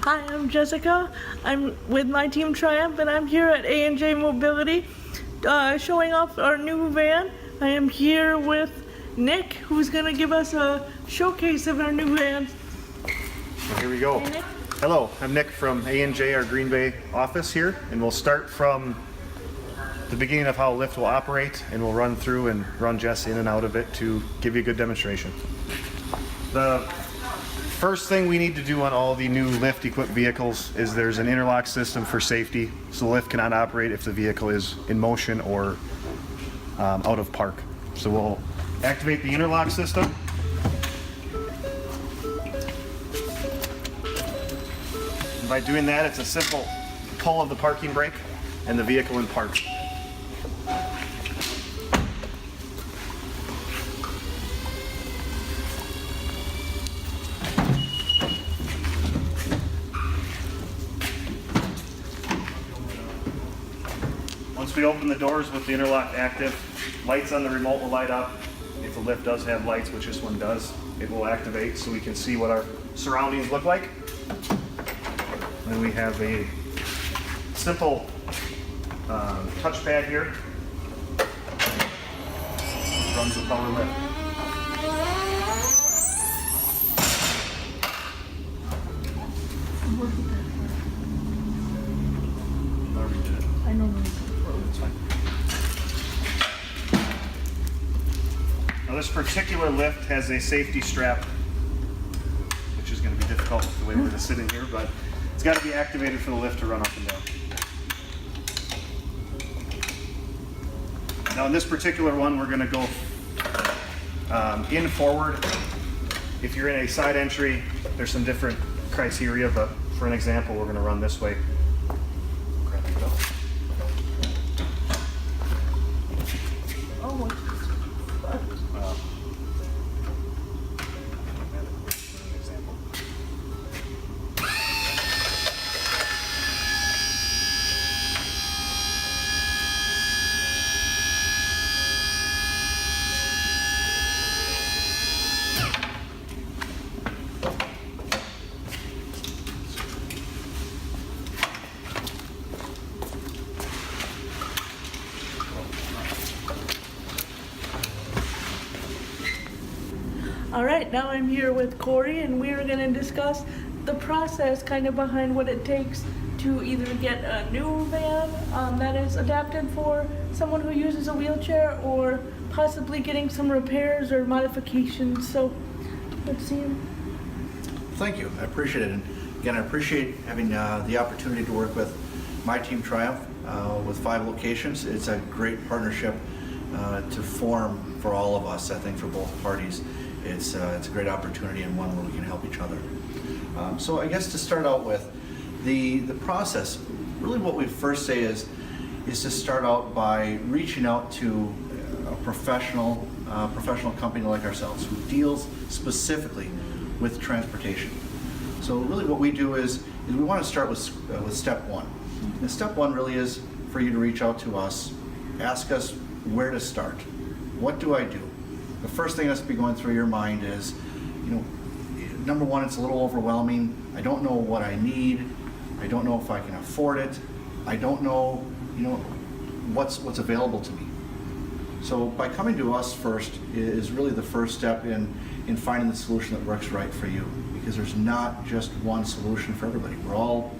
Hi, I'm Jessica. I'm with my team Triumph, and I'm here at A&J Mobility, showing off our new van. I am here with Nick, who's going to give us a showcase of our new vans. Well, here we go. Hey, Nick. Hello, I'm Nick from A&J, our Green Bay office here, and we'll start from the beginning of how a lift will operate, and we'll run through and run Jess in and out of it to give you a good demonstration. The first thing we need to do on all the new lift equipped vehicles is there's an interlock system for safety, so the lift cannot operate if the vehicle is in motion or out of park. So we'll activate the interlock system. And by doing that, it's a simple pull of the parking brake and the vehicle in park. Once we open the doors with the interlock active, lights on the remote will light up. If the lift does have lights, which this one does, it will activate so we can see what our surroundings look like. Then we have a simple touchpad here. Runs the power lift. Already did it. I know. That's fine. Now this particular lift has a safety strap, which is going to be difficult with the way we're going to sit in here, but it's got to be activated for the lift to run up and down. Now in this particular one, we're going to go in forward. If you're in a side entry, there's some different criteria, but for an example, we're going to run this way. Grab it up. Oh, Example. all right, now I'm here with Corey, and we're going to discuss the process kind of behind what it takes to either get a new van that is adapted for someone who uses a wheelchair, or possibly getting some repairs or modifications. So let's see. Thank you. I appreciate it. And again, I appreciate having the opportunity to work with my team Triumph with 5 locations. It's a great partnership to form for all of us, I think, for both parties. It's a great opportunity and one where we can help each other. So I guess to start out with, the process, really what we first say is to start out by reaching out to a professional company like ourselves who deals specifically with transportation. So really what we do is we want to start with step 1. And step 1 really is for you to reach out to us, ask us where to start. What do I do? The first thing that's be going through your mind is, number one, it's a little overwhelming. I don't know what I need. I don't know if I can afford it. I don't know, what's available to me. So by coming to us first is really the first step in finding the solution that works right for you, because there's not just one solution for everybody. We're all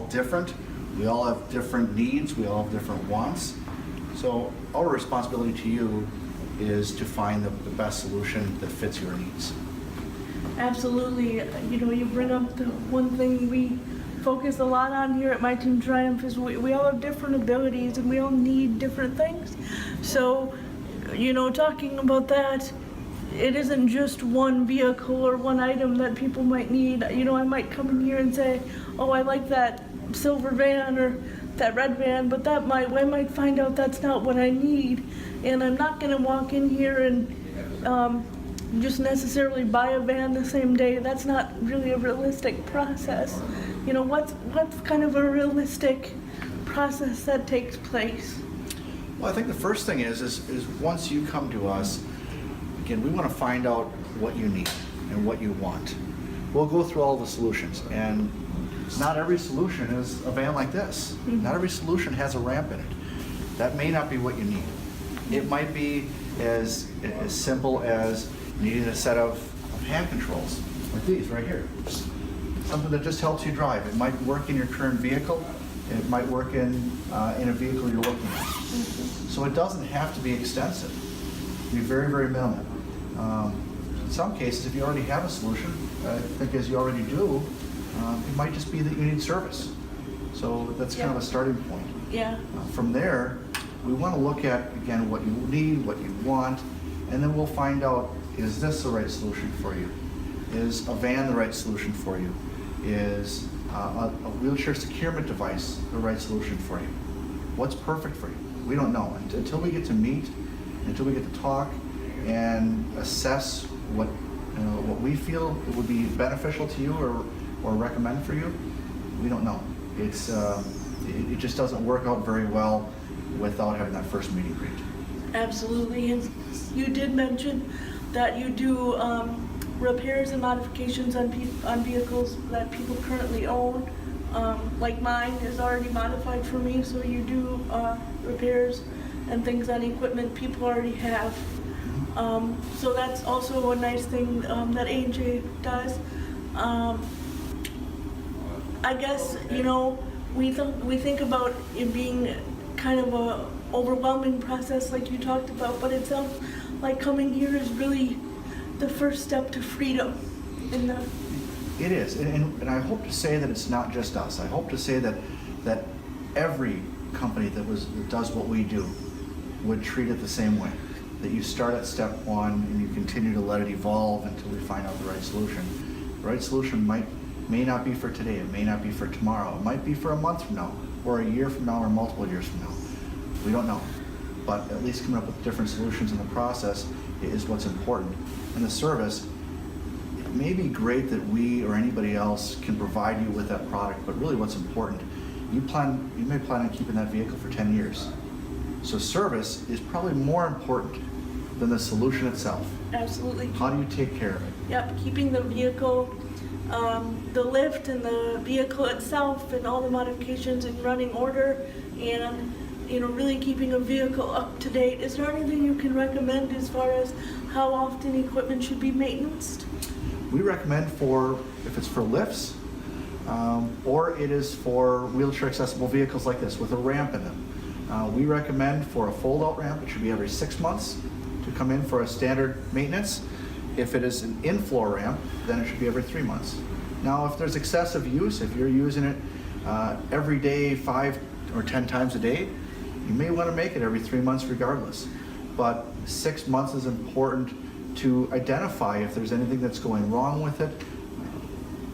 different. We all have different needs. We all have different wants. So our responsibility to you is to find the best solution that fits your needs. Absolutely. You bring up the one thing we focus a lot on here at my team Triumph is we all have different abilities and we all need different things. So, talking about that, it isn't just one vehicle or one item that people might need. I might come in here and say, oh, I like that silver van or that red van, but I might find out that's not what I need. And I'm not going to walk in here and just necessarily buy a van the same day. That's not really a realistic process. What's kind of a realistic process that takes place? Well, I think the first thing is once you come to us, again, we want to find out what you need and what you want. We'll go through all the solutions, and not every solution is a van like this. Not every solution has a ramp in it. That may not be what you need. It might be as simple as needing a set of hand controls, like these right here. Something that just helps you drive. It might work in your current vehicle. It might work in a vehicle you're looking at. So it doesn't have to be extensive. It can be very, very minimal. In some cases, if you already have a solution, I think as you already do, it might just be that you need service. So that's kind of a starting point. Yeah. From there, we want to look at, again, what you need, what you want, and then we'll find out, is this the right solution for you? Is a van the right solution for you? Is a wheelchair securement device the right solution for you? What's perfect for you? We don't know. Until we get to meet, until we get to talk and assess what we feel would be beneficial to you or recommend for you, we don't know. It just doesn't work out very well without having that first meeting greet. Absolutely, and you did mention that you do repairs and modifications on vehicles that people currently own. Like mine is already modified for me, so you do repairs and things on equipment people already have. So that's also a nice thing that A&J does. I guess, we think about it being kind of a overwhelming process like you talked about, but it sounds like coming here is really the first step to freedom. It is, and I hope to say that it's not just us. I hope to say that every company that does what we do would treat it the same way. That you start at step one and you continue to let it evolve until we find out the right solution. The right solution may not be for today, it may not be for tomorrow, it might be for a month from now, or a year from now, or multiple years from now. We don't know. But at least coming up with different solutions in the process is what's important. And the service, it may be great that we or anybody else can provide you with that product, but really what's important, you may plan on keeping that vehicle for 10 years. So service is probably more important than the solution itself. Absolutely. How do you take care of it? Yep, keeping the vehicle, the lift and the vehicle itself and all the modifications in running order, and really keeping a vehicle up to date. Is there anything you can recommend as far as how often equipment should be maintained? We recommend if it's for lifts, or it is for wheelchair accessible vehicles like this with a ramp in them. We recommend for a fold-out ramp, it should be every 6 months to come in for a standard maintenance. If it is an in-floor ramp, then it should be every 3 months. Now, if there's excessive use, if you're using it every day, 5 or 10 times a day, you may want to make it every 3 months regardless. But 6 months is important to identify if there's anything that's going wrong with it.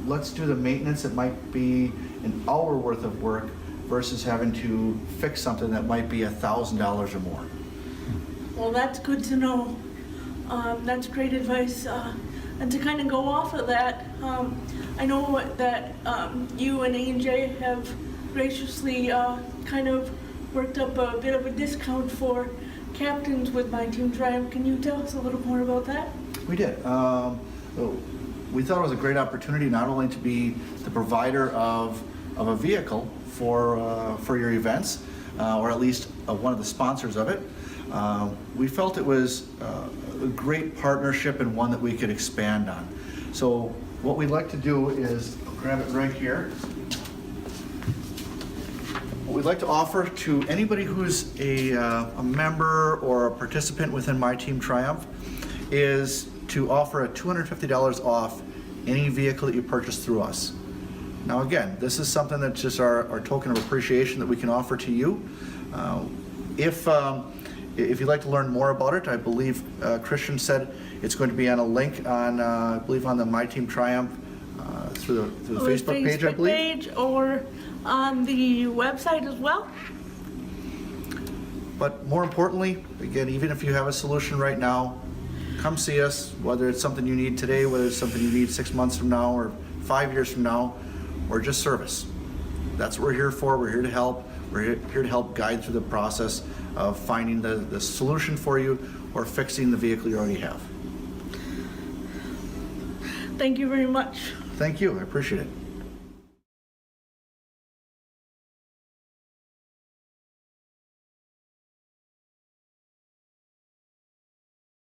Let's do the maintenance. It might be an hour worth of work versus having to fix something that might be $1,000 or more. Well, that's good to know. That's great advice. And to kind of go off of that, I know that you and A&J have graciously kind of worked up a bit of a discount for captains with My Team Triumph. Can you tell us a little more about that? We did. We thought it was a great opportunity not only to be the provider of a vehicle for your events, or at least one of the sponsors of it. We felt it was a great partnership and one that we could expand on. So what we'd like to do is, I'll grab it right here. What we'd like to offer to anybody who's a member or a participant within My Team Triumph is to offer a $250 off any vehicle that you purchase through us. Now again, this is something that's just our token of appreciation that we can offer to you. If you'd like to learn more about it, I believe Christian said it's going to be on a link on, I believe on the My Team Triumph through the Facebook page, I believe. Page or on the website as well. But more importantly, again, even if you have a solution right now, come see us, whether it's something you need today, whether it's something you need 6 months from now or 5 years from now, or just service. That's what we're here for. We're here to help. We're here to help guide through the process of finding the solution for you or fixing the vehicle you already have. Thank you very much. Thank you. I appreciate it.